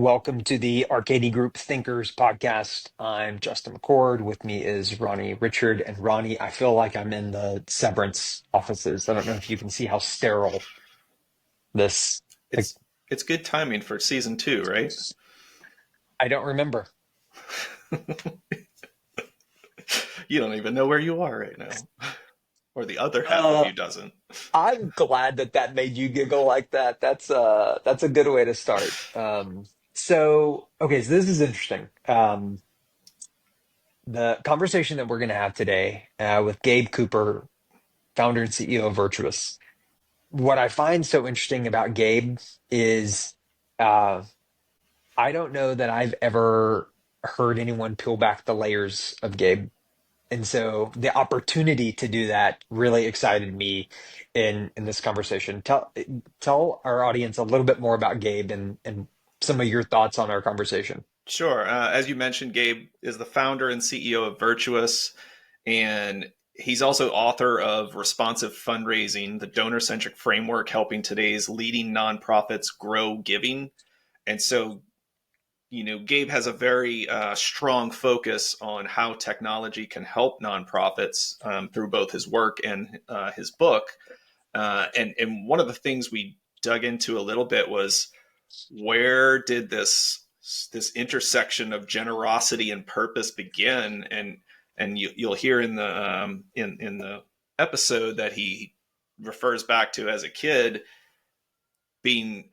Welcome to the RKD Group Thinkers podcast. I'm Justin McCord. With me is Ronnie, Richard, and Ronnie. I feel like I'm in the Severance offices. I don't know if you can see how sterile this. Like, It's good timing for season two, right? I don't remember. You don't even know where you are right now, or the other half of Uh, you doesn't. I'm glad that made you giggle like that. That's a good way to start. So this is interesting. The conversation that we're going to have today with Gabe Cooper, founder and CEO of Virtuous. What I find so interesting about Gabe is uh, I don't know that I've ever heard anyone peel back the layers of Gabe. And so the opportunity to do that really excited me in this conversation. Tell our audience a little bit more about Gabe and some of your thoughts on our conversation. Sure. As you mentioned, Gabe is the founder and CEO of Virtuous, and he's also author of Responsive Fundraising, the donor centric framework helping today's leading nonprofits grow giving. And so, Gabe has a very strong focus on how technology can help nonprofits through both his work and his book. And one of the things we dug into a little bit was where did this intersection of generosity and purpose begin? And you'll hear in the episode that he refers back to as a kid being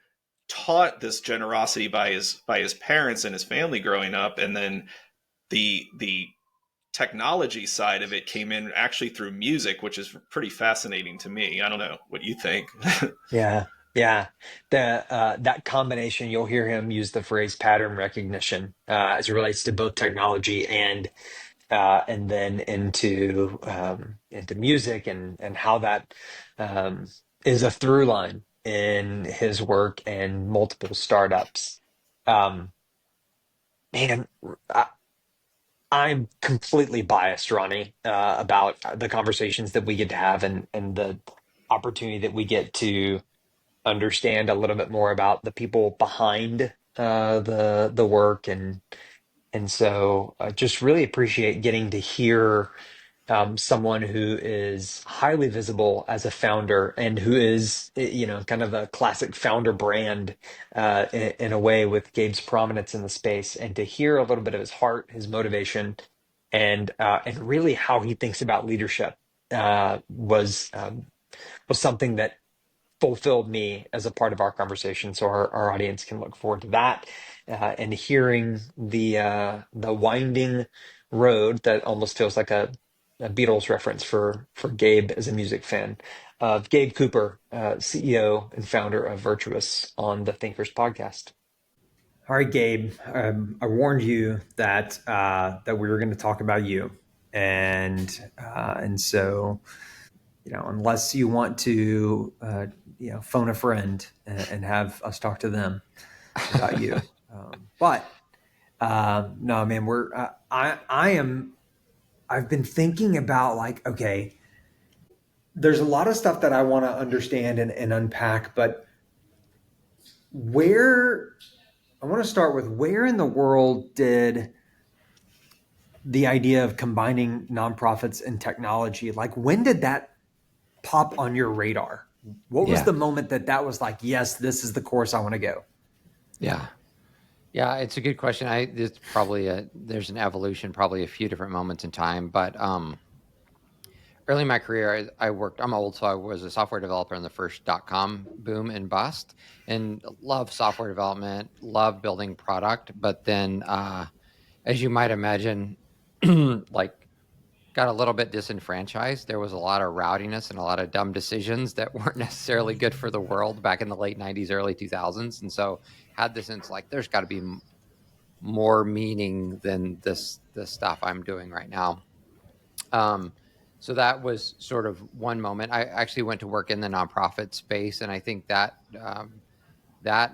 taught this generosity by his parents and his family growing up, and then the technology side of it came in actually through music, which is pretty fascinating to me. I don't know what you think. Yeah, yeah. That combination, you'll hear him use the phrase pattern recognition as it relates to both technology and then into music and how that is a through line in his work and multiple startups. Um, man, I, I'm completely biased, Ronnie, about the conversations that we get to have and the opportunity that we get to understand a little bit more about the people behind the work and so I just really appreciate getting to hear someone who is highly visible as a founder and who is, kind of a classic founder brand in a way with Gabe's prominence in the space, and to hear a little bit of his heart, his motivation, and really how he thinks about leadership was something that fulfilled me as a part of our conversation. So our audience can look forward to that and hearing the winding road that almost feels like a Beatles reference for Gabe as a music fan of Gabe Cooper, CEO and founder of Virtuous on the Thinkers podcast. All right, Gabe. I warned you that we were going to talk about you, and so unless you want to, phone a friend and have us talk to them about you. But no, man, I've been thinking about like, okay, there's a lot of stuff that I want to understand and unpack, but where I want to start with where in the world did the idea of combining nonprofits and technology, like when did that pop on your radar? What was Yeah. the moment that was like, yes, this is the course I want to go? Yeah. Yeah. It's a good question. It's probably there's an evolution, probably a few different moments in time, but, early in my career, I worked, I'm old, so I was a software developer in the first .com boom and bust, and love software development, love building product. But then, as you might imagine, like got a little bit disenfranchised. There was a lot of rowdiness and a lot of dumb decisions that weren't necessarily good for the world back in the late 90s, early 2000s. And so had this sense like there's got to be more meaning than this stuff I'm doing right now. Um, so that was sort of one moment. I actually went to work in the nonprofit space, and I think that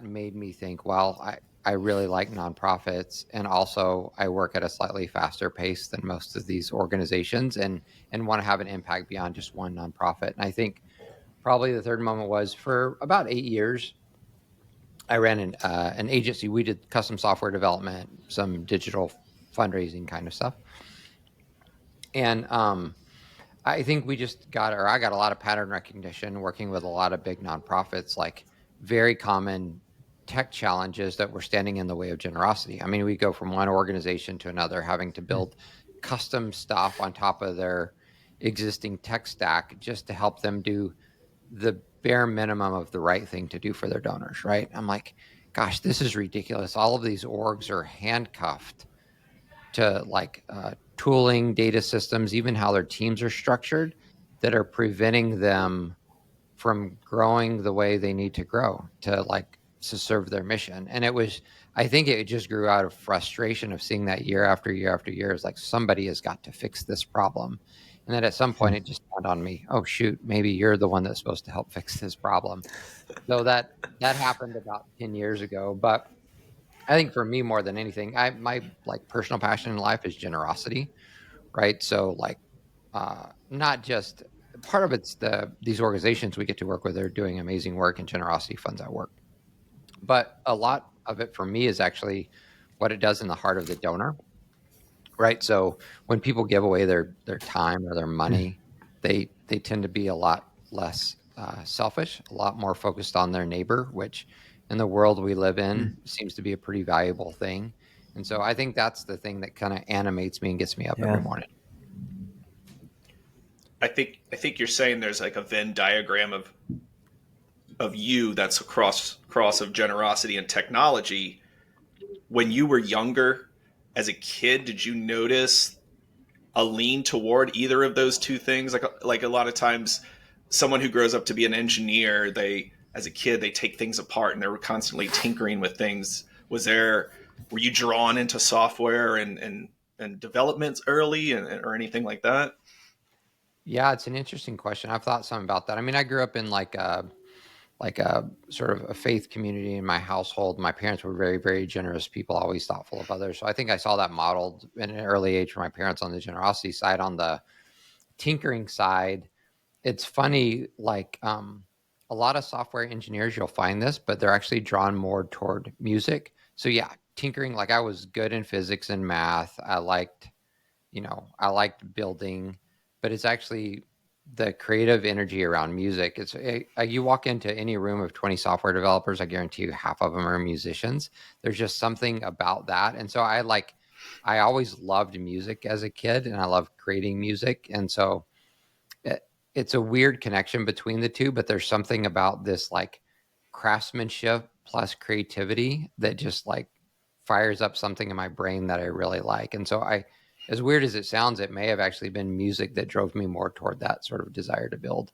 made me think, well, I really like nonprofits, and also I work at a slightly faster pace than most of these organizations, and want to have an impact beyond just one nonprofit. And I think probably the third moment was for about 8 years, I ran an agency. We did custom software development, some digital fundraising kind of stuff. And I think we just got, or I got a lot of pattern recognition working with a lot of big nonprofits, like very common tech challenges that were standing in the way of generosity. I mean, we go from one organization to another, having to build custom stuff on top of their existing tech stack just to help them do the bare minimum of the right thing to do for their donors, right? I'm like, gosh, this is ridiculous. All of these orgs are handcuffed to like tooling, data systems, even how their teams are structured that are preventing them from growing the way they need to grow to serve their mission. And it was, I think it just grew out of frustration of seeing that year after year after year. It's like somebody has got to fix this problem. And then at some point it just dawned on me, oh shoot, maybe you're the one that's supposed to help fix this problem. So that happened about 10 years ago. But I think for me more than anything, my like personal passion in life is generosity, right? So like not just part of it's these organizations we get to work with are doing amazing work and generosity funds that work. But a lot of it for me is actually what it does in the heart of the donor, right? So when people give away their time or their money, they tend to be a lot less selfish, a lot more focused on their neighbor, which in the world we live in seems to be a pretty valuable thing. And so I think that's the thing that kind of animates me and gets me up every Yeah. morning. I think you're saying there's like a Venn diagram of you that's a cross of generosity and technology. When you were younger, as a kid, did you notice a lean toward either of those two things? Like a lot of times, someone who grows up to be an engineer, they as a kid they take things apart and they're constantly tinkering with things. Were you drawn into software and developments early or anything like that? Yeah, it's an interesting question. I've thought some about that. I mean, I grew up in like a sort of a faith community in my household. My parents were very, very generous people, always thoughtful of others. So I think I saw that modeled in an early age from my parents on the generosity side. On the tinkering side, it's funny, like a lot of software engineers, you'll find this, but they're actually drawn more toward music. So yeah, tinkering, like I was good in physics and math. I liked building, but it's actually the creative energy around music. You walk into any room of 20 software developers, I guarantee you half of them are musicians. There's just something about that. And so I always loved music as a kid and I love creating music. And so it, it's a weird connection between the two, but there's something about this like craftsmanship plus creativity that just like fires up something in my brain that I really like. And so as weird as it sounds, it may have actually been music that drove me more toward that sort of desire to build.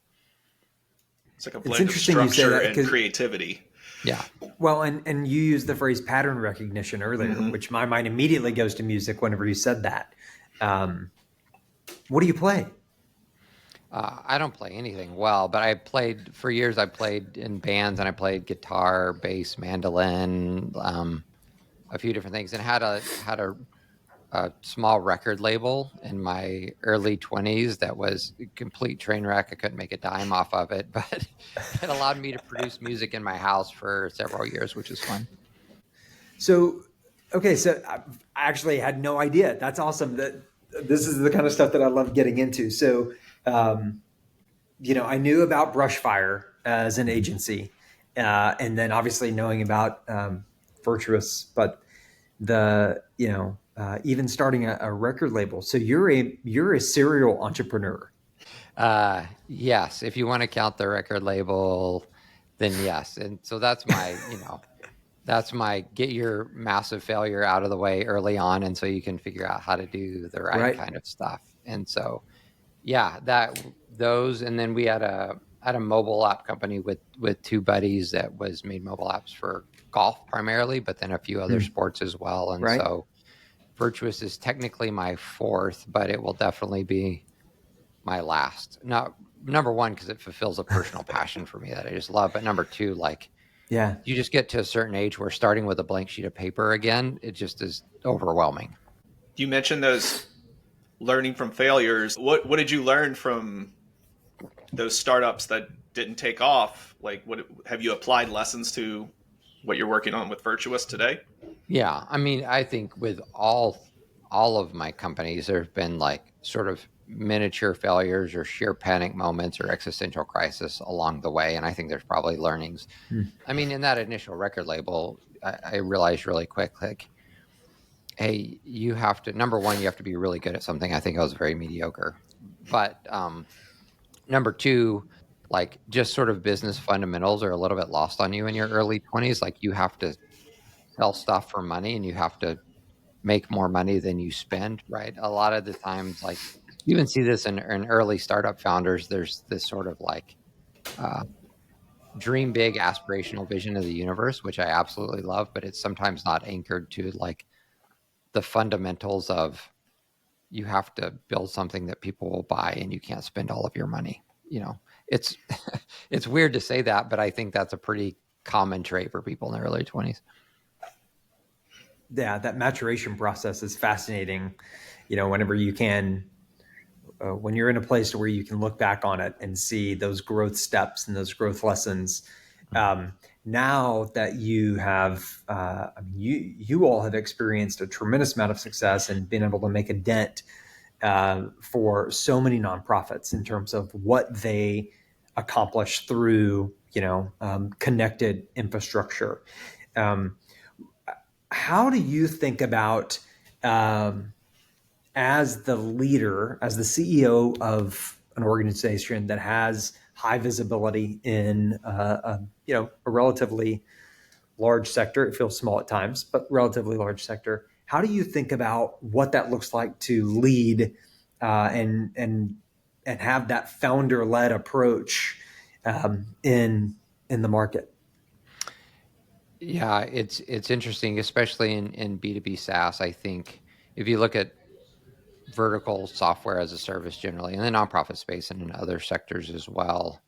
It's like a It's blend of interesting you say structure that and because, creativity. Yeah. well, and you used the phrase pattern recognition earlier, Mm-hmm. which my mind immediately goes to music whenever you said that. Um, what do you play? I don't play anything well, but I played for years. I played in bands and I played guitar, bass, mandolin, a few different things, and had a small record label in my early 20s that was a complete train wreck. I couldn't make a dime off of it, but it allowed me to produce music in my house for several years, which was fun. So, okay, so I actually had no idea. That's awesome. That this is the kind of stuff that I love getting into. So, um, I knew about Brushfire as an agency, and then obviously knowing about Virtuous, but even starting a record label. So you're a serial entrepreneur, Yes, if you want to count the record label, then yes. And so that's my get your massive failure out of the way early on. And so you can figure out how to do the right right? kind of stuff. And so yeah, those, and then we had a mobile app company with two buddies that was made mobile apps for golf primarily, but then a few other Hmm. sports as well. And Right? so Virtuous is technically my fourth, but it will definitely be my last. Not number one because it fulfills a personal passion for me that I just love, but number two, like Yeah. you just get to a certain age where starting with a blank sheet of paper again, it just is overwhelming. You mentioned those learning from failures. What did you learn from those startups that didn't take off? Like, what have you applied lessons to what you're working on with Virtuous today? Yeah, I mean, I think with all of my companies, there have been like sort of miniature failures or sheer panic moments or existential crisis along the way, and I think there's probably learnings. Hmm. I mean, in that initial record label, I realized really quick, like, hey, you have to, number one, you have to be really good at something. I think I was very mediocre, but number two, like just sort of business fundamentals are a little bit lost on you in your early 20s. Like you have to sell stuff for money and you have to make more money than you spend, right? A lot of the times, like you even see this in early startup founders, there's this sort of like uh, dream big aspirational vision of the universe, which I absolutely love, but it's sometimes not anchored to like the fundamentals of you have to build something that people will buy and you can't spend all of your money. You know, it's it's weird to say that, but I think that's a pretty common trait for people in their early 20s. Yeah, that maturation process is fascinating. Whenever you can, when you're in a place where you can look back on it and see those growth steps and those growth lessons. Now that you have, I mean, you all have experienced a tremendous amount of success and been able to make a dent for so many nonprofits in terms of what they accomplish through connected infrastructure. Um, how do you think about, as the leader, as the CEO of an organization that has high visibility in a relatively large sector? It feels small at times, but relatively large sector. How do you think about what that looks like to lead and have that founder led approach in the market? Yeah, it's interesting, especially in B2B SaaS. I think if you look at vertical software as a service generally in the nonprofit space and in other sectors as well,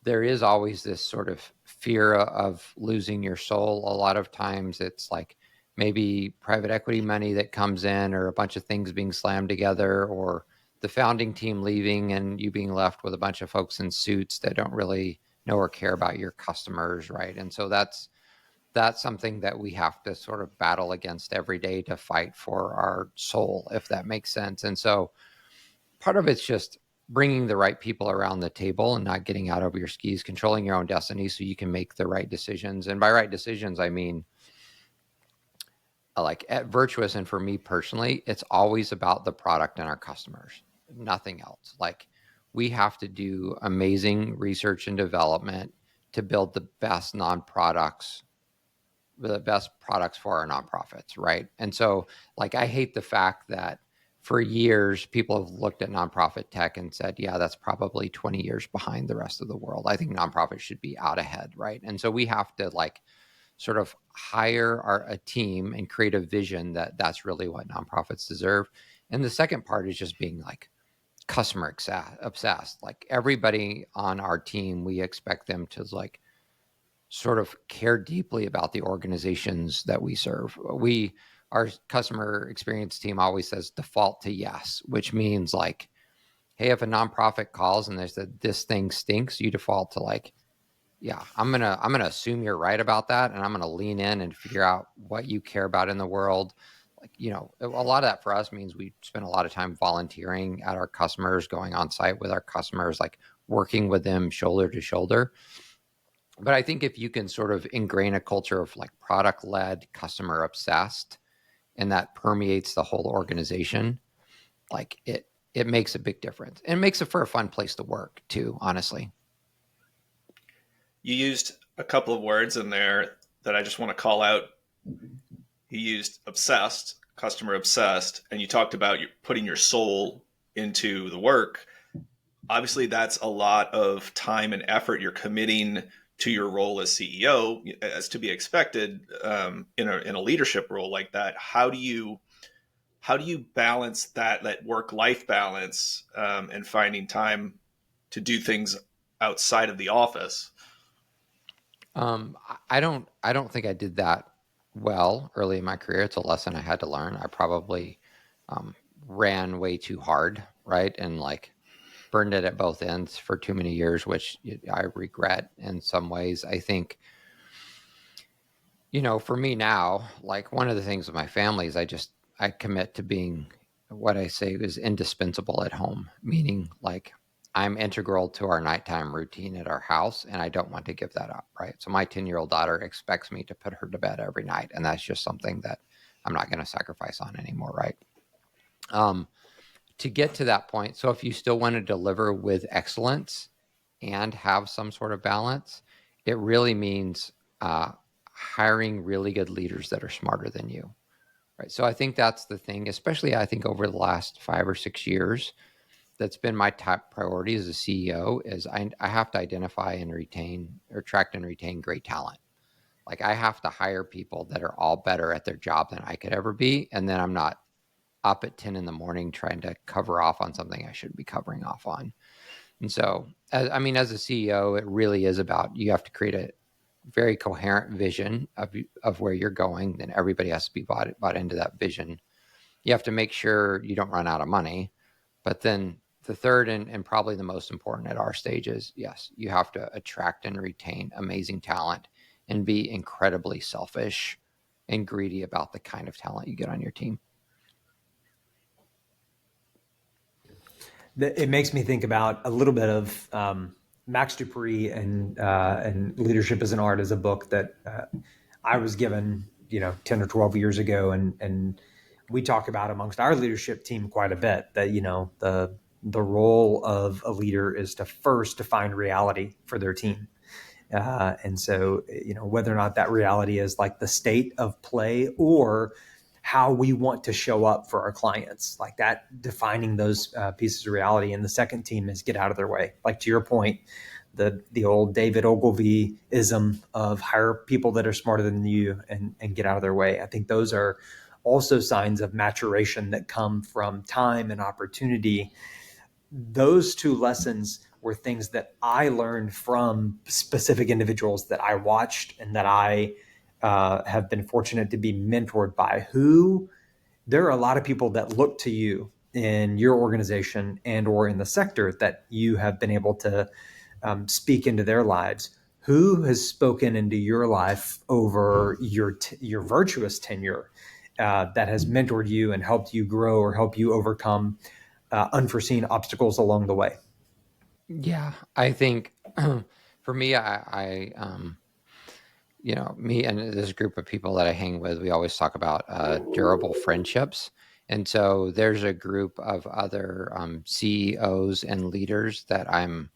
there is always this sort of fear of losing your soul. A lot of times it's like maybe private equity money that comes in or a bunch of things being slammed together or the founding team leaving and you being left with a bunch of folks in suits that don't really know or care about your customers, right? And so that's something that we have to sort of battle against every day to fight for our soul, if that makes sense. And so part of it's just bringing the right people around the table and not getting out over your skis, controlling your own destiny so you can make the right decisions. And by right decisions, I mean, like at Virtuous and for me personally, it's always about the product and our customers, nothing else. Like we have to do amazing research and development to build the best the best products for our nonprofits, right? And so, like, I hate the fact that for years people have looked at nonprofit tech and said, yeah, that's probably 20 years behind the rest of the world. I think nonprofits should be out ahead, right? And so we have to like sort of hire a team and create a vision that that's really what nonprofits deserve. And the second part is just being like customer obsessed. Like everybody on our team, we expect them to like sort of care deeply about the organizations that we serve. Our customer experience team always says default to yes, which means like, hey, if a nonprofit calls and they said this thing stinks, you default to like, yeah, I'm gonna assume you're right about that, and I'm gonna lean in and figure out what you care about in the world. Like, a lot of that for us means we spend a lot of time volunteering at our customers, going on site with our customers, like working with them shoulder to shoulder. But I think if you can sort of ingrain a culture of like product led, customer obsessed, and that permeates the whole organization, like it makes a big difference. And it makes it for a fun place to work too, honestly. You used a couple of words in there that I just want to call out. You used obsessed, customer obsessed, and you talked about putting your soul into the work. Obviously, that's a lot of time and effort you're committing to your role as CEO, as to be expected in a leadership role like that. How do you balance that work life balance and finding time to do things outside of the office? I don't think I did that well early in my career. It's a lesson I had to learn. I probably um, ran way too hard, right, and like burned it at both ends for too many years, which I regret in some ways. I think For me now, like one of the things with my family is I commit to being what I say is indispensable at home, meaning like I'm integral to our nighttime routine at our house and I don't want to give that up, right? So my 10-year-old daughter expects me to put her to bed every night, and that's just something that I'm not going to sacrifice on anymore, right? Um, to get to that point, so if you still want to deliver with excellence and have some sort of balance, it really means uh, hiring really good leaders that are smarter than you, right? So I think that's the thing, especially I think over the last 5 or 6 years, that's been my top priority as a CEO is I have to identify and retain or attract and retain great talent. Like I have to hire people that are all better at their job than I could ever be. And then I'm not up at 10 in the morning trying to cover off on something I shouldn't be covering off on. And so, as a CEO, it really is about you have to create a very coherent vision of where you're going. Then everybody has to be bought into that vision. You have to make sure you don't run out of money. But then the third and probably the most important at our stage is yes, you have to attract and retain amazing talent and be incredibly selfish and greedy about the kind of talent you get on your team. It makes me think about a little bit of Max Dupree and Leadership as an Art is a book that I was given 10 or 12 years ago, and we talk about amongst our leadership team quite a bit that the role of a leader is to first define reality for their team. And so, whether or not that reality is like the state of play or how we want to show up for our clients, like that, defining those pieces of reality. And the second team is get out of their way. Like to your point, the old David Ogilvy ism of hire people that are smarter than you and get out of their way. I think those are also signs of maturation that come from time and opportunity. Those two lessons were things that I learned from specific individuals that I watched and that I have been fortunate to be mentored by. Who There are a lot of people that look to you in your organization and or in the sector that you have been able to speak into their lives. Who has spoken into your life over your virtuous tenure that has mentored you and helped you grow or help you overcome unforeseen obstacles along the way? Yeah, I think for me, me and this group of people that I hang with, we always talk about durable friendships. And so there's a group of other CEOs and leaders that I'm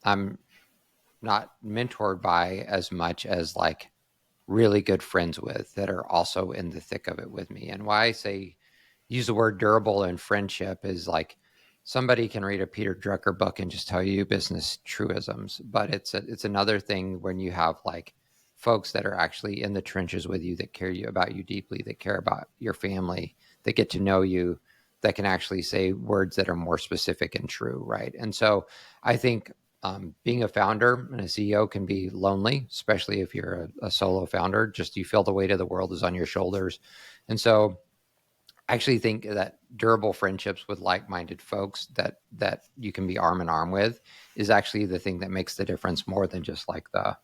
not mentored by as much as like really good friends with that are also in the thick of it with me. And why I say use the word durable in friendship is like somebody can read a Peter Drucker book and just tell you business truisms, but it's another thing when you have like folks that are actually in the trenches with you that care about you deeply, that care about your family, that get to know you, that can actually say words that are more specific and true, right? And so I think being a founder and a CEO can be lonely, especially if you're a solo founder. Just you feel the weight of the world is on your shoulders. And so I actually think that durable friendships with like-minded folks that you can be arm in arm with is actually the thing that makes the difference more than just like the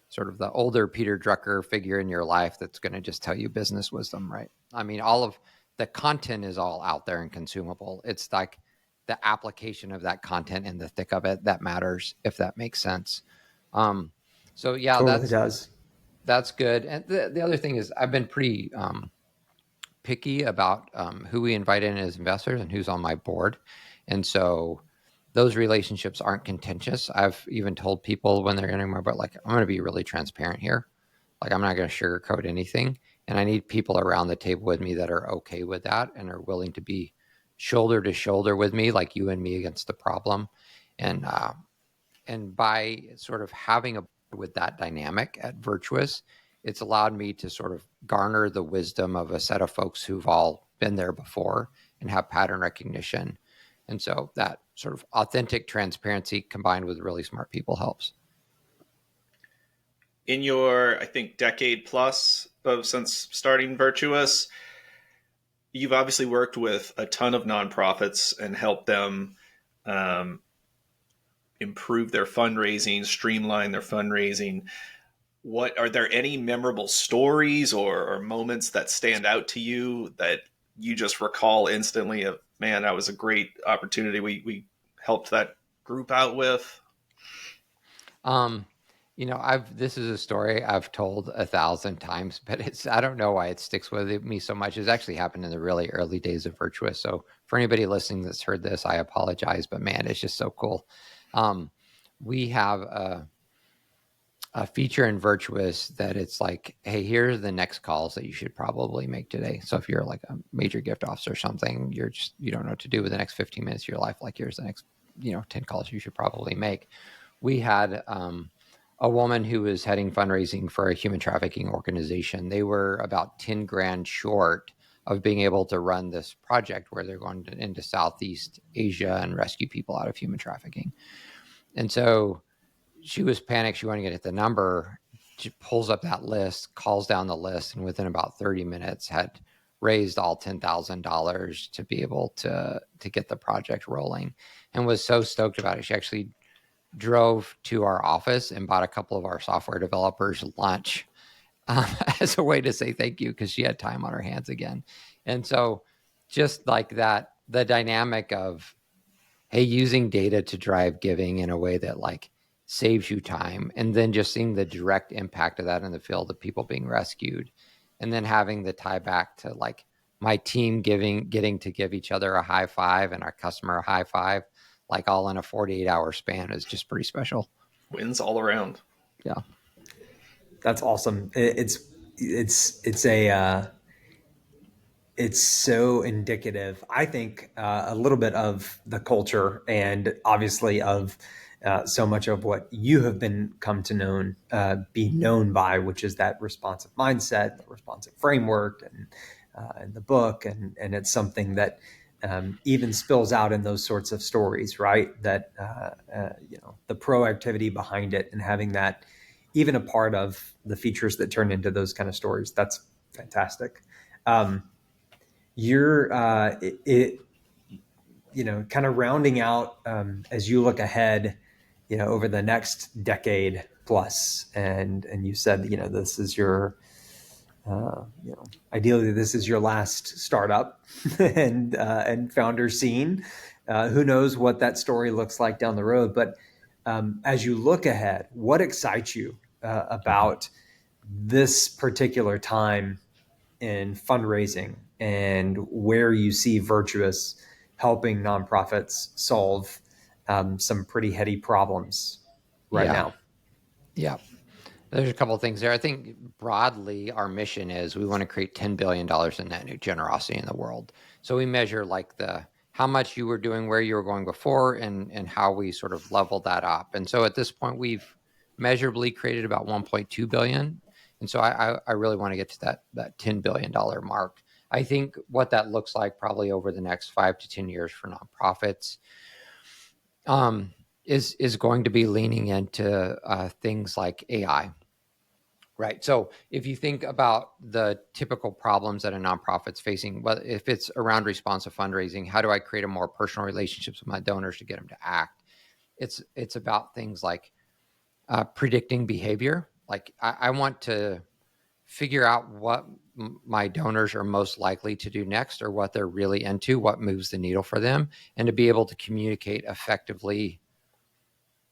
sort of the older Peter Drucker figure in your life that's going to just tell you business wisdom, right? I mean, all of the content is all out there and consumable. It's like the application of that content in the thick of it that matters, if that makes sense. Um, so yeah, Totally does. that's good. And the other thing is I've been pretty picky about who we invite in as investors and who's on my board. And so those relationships aren't contentious. I've even told people when they're entering my board, like, I'm going to be really transparent here. Like, I'm not going to sugarcoat anything. And I need people around the table with me that are okay with that and are willing to be shoulder to shoulder with me, like you and me against the problem. And by sort of having a with that dynamic at Virtuous, it's allowed me to sort of garner the wisdom of a set of folks who've all been there before and have pattern recognition. And so that sort of authentic transparency combined with really smart people helps. In your, I think, decade plus of since starting Virtuous, you've obviously worked with a ton of nonprofits and helped them um, improve their fundraising, streamline their fundraising. what are there any memorable stories or moments that stand out to you that you just recall instantly of, man, that was a great opportunity we helped that group out with? Um, this is a story I've told 1,000 times, but I don't know why it sticks with me so much. It's actually happened in the really early days of Virtuous. So for anybody listening that's heard this, I apologize, but man, it's just so cool. We have a feature in Virtuous that it's like, hey, here are the next calls that you should probably make today. So if you're like a major gift officer or something, you don't know what to do with the next 15 minutes of your life. Like here's the next, 10 calls you should probably make. We had a woman who was heading fundraising for a human trafficking organization. They were about 10 grand short of being able to run this project where they're going into Southeast Asia and rescue people out of human trafficking. And so she was panicked. She wanted to get the number. She pulls up that list, calls down the list, and within about 30 minutes had raised all $10,000 to be able to get the project rolling, and was so stoked about it. She actually drove to our office and bought a couple of our software developers lunch as a way to say thank you, because she had time on her hands again. And so just like that, the dynamic of, hey, using data to drive giving in a way that like saves you time, and then just seeing the direct impact of that in the field of people being rescued, and then having the tie back to like my team getting to give each other a high five and our customer a high five, like all in a 48-hour span, is just pretty special. Wins all around. Yeah. That's awesome. It's so indicative, I think, a little bit of the culture, and obviously of so much of what you have come to be known by, which is that responsive mindset, the responsive framework, and the book, and it's something that even spills out in those sorts of stories, right? That the proactivity behind it, and having that even a part of the features that turn into those kind of stories. That's fantastic. You're kind of rounding out as you look ahead, over the next decade plus, and you said, this is your ideally this is your last startup and founder scene. Who knows what that story looks like down the road? But as you look ahead, what excites you about this particular time in fundraising, and where you see Virtuous helping nonprofits solve some pretty heady problems right Yeah. now? Yeah. There's a couple of things there. I think broadly, our mission is we want to create $10 billion in net new generosity in the world. So we measure like how much you were doing, where you were going before, and how we sort of level that up. And so at this point, we've measurably created about 1.2 billion. And so I really want to get to that $10 billion mark. I think what that looks like probably over the next 5 to 10 years for nonprofits is going to be leaning into things like AI. Right. So if you think about the typical problems that a nonprofit's facing, well, if it's around responsive fundraising, how do I create a more personal relationships with my donors to get them to act? It's about things like predicting behavior. Like I want to figure out what my donors are most likely to do next, or what they're really into, what moves the needle for them, and to be able to communicate effectively,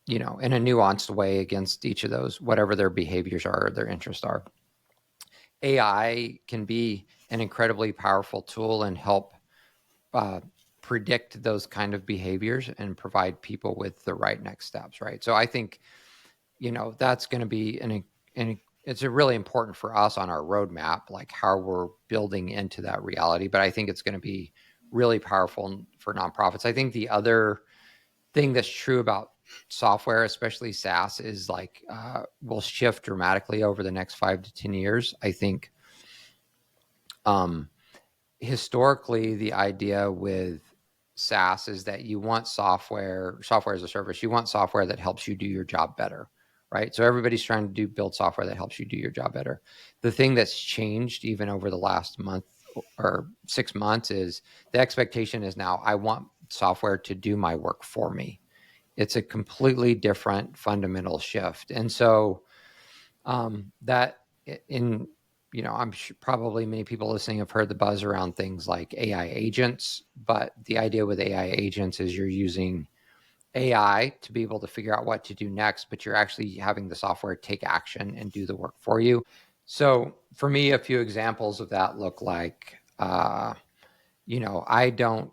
in a nuanced way against each of those, whatever their behaviors are or their interests are. AI can be an incredibly powerful tool and help predict those kind of behaviors and provide people with the right next steps, right? So I think, that's going to be it's a really important for us on our roadmap, like how we're building into that reality. But I think it's going to be really powerful for nonprofits. I think the other thing that's true about software, especially SaaS, is like will shift dramatically over the next 5 to 10 years. I think historically the idea with SaaS is that you want software as a service. You want software that helps you do your job better, right? So everybody's trying to build software that helps you do your job better. The thing that's changed even over the last month or 6 months is the expectation is now I want software to do my work for me. It's a completely different fundamental shift. And so That in I'm sure probably many people listening have heard the buzz around things like AI agents, but the idea with AI agents is you're using AI to be able to figure out what to do next, but you're actually having the software take action and do the work for you. So for me, a few examples of that look like, I don't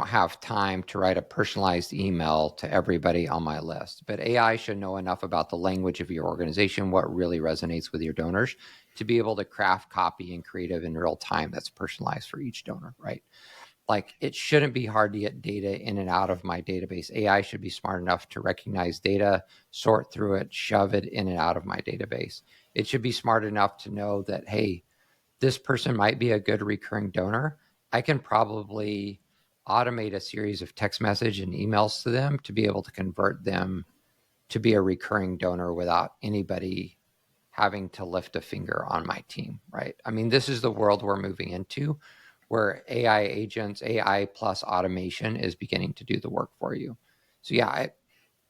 have time to write a personalized email to everybody on my list, but AI should know enough about the language of your organization, what really resonates with your donors, to be able to craft copy and creative in real time that's personalized for each donor, right? Like, it shouldn't be hard to get data in and out of my database. AI should be smart enough to recognize data, sort through it, shove it in and out of my database. It should be smart enough to know that, hey, this person might be a good recurring donor. I can probably automate a series of text message and emails to them to be able to convert them to be a recurring donor without anybody having to lift a finger on my team, right? I mean, this is the world we're moving into, where AI agents, AI plus automation is beginning to do the work for you. So yeah,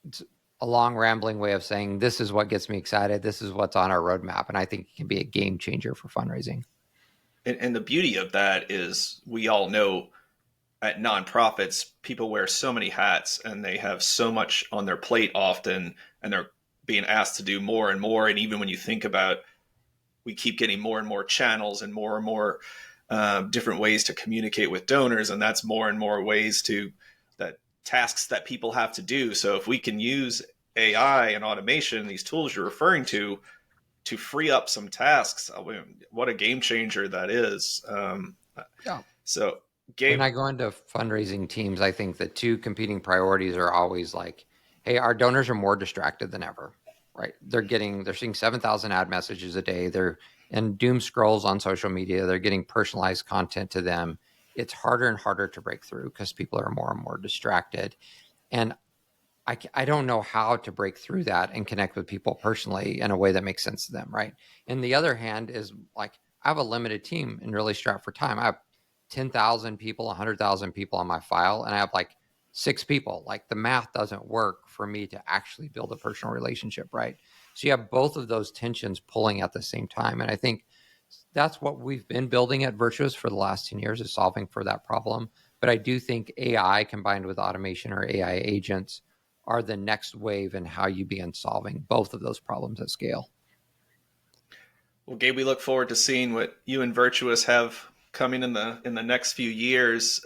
it's a long rambling way of saying this is what gets me excited. This is what's on our roadmap. And I think it can be a game changer for fundraising. And the beauty of that is we all know at nonprofits, people wear so many hats and they have so much on their plate often, and they're being asked to do more and more. And even when you think about, we keep getting more and more channels and more different ways to communicate with donors, and that's more and more ways to that tasks that people have to do. So if we can use AI and automation, these tools you're referring to free up some tasks, I mean, what a game changer that is. Yeah. So, When Gabe, I go into fundraising teams, I think the two competing priorities are always like, hey, our donors are more distracted than ever, right? They're seeing 7,000 ad messages a day. They're in doom scrolls on social media. They're getting personalized content to them. It's harder and harder to break through because people are more and more distracted. And I don't know how to break through that and connect with people personally in a way that makes sense to them, right? And the other hand is like, I have a limited team and really strapped for time. I have 10,000 people, 100,000 people on my file, and I have like 6 people. Like, the math doesn't work for me to actually build a personal relationship, right? So you have both of those tensions pulling at the same time. And I think that's what we've been building at Virtuous for the last 10 years, is solving for that problem. But I do think AI combined with automation or AI agents are the next wave in how you begin solving both of those problems at scale. well, Gabe, we look forward to seeing what you and Virtuous have coming in the next few years.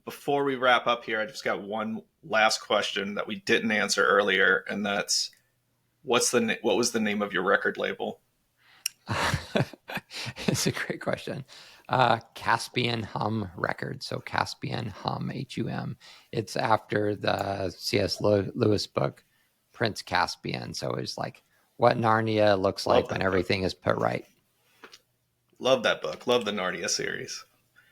Before we wrap up here, I just got one last question that we didn't answer earlier, and that's what was the name of your record label? It's a great question. Caspian Hum Records. So Caspian Hum, Hum. It's after the C.S. Lewis book, Prince Caspian. So it's like what Narnia looks Love like when that book. everything is put right. Love that book. Love the Narnia series.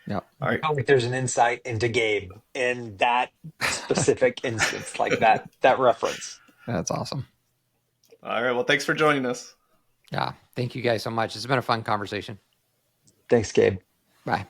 Yep. All right. I feel like there's an insight into Gabe in that specific instance, like that reference. That's awesome. All right. Well, thanks for joining us. Yeah. Thank you guys so much. It's been a fun conversation. Thanks, Gabe. Bye.